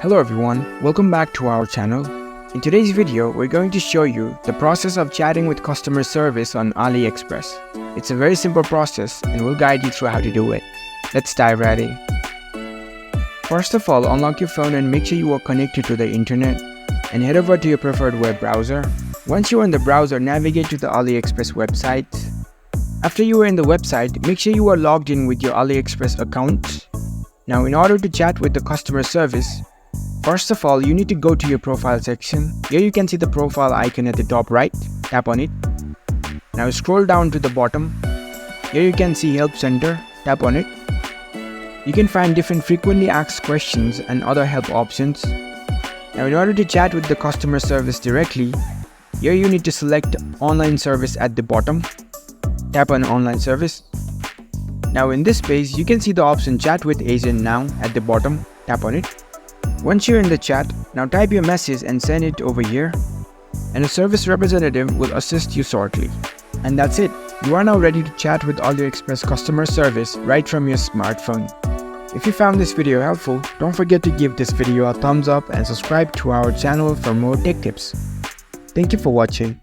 Hello everyone, welcome back to our channel. In today's video, we're going to show you the process of chatting with customer service on AliExpress. It's a very simple process and we'll guide you through how to do it. Let's dive right in. First of all, unlock your phone and make sure you are connected to the internet and head over to your preferred web browser. Once you're in the browser, navigate to the AliExpress website. After you are in the website, make sure you are logged in with your AliExpress account. Now, in order to chat with the customer service, first of all, you need to go to your profile section. Here you can see the profile icon at the top right. Tap on it. Now scroll down to the bottom. Here you can see Help Center. Tap on it. You can find different frequently asked questions and other help options. Now in order to chat with the customer service directly, here you need to select Online Service at the bottom. Tap on Online Service. Now in this page, you can see the option Chat with Agent Now at the bottom. Tap on it. Once you're in the chat, now type your message and send it over here, and a service representative will assist you shortly. And that's it. You are now ready to chat with AliExpress customer service right from your smartphone. If you found this video helpful, don't forget to give this video a thumbs up and subscribe to our channel for more tech tips. Thank you for watching.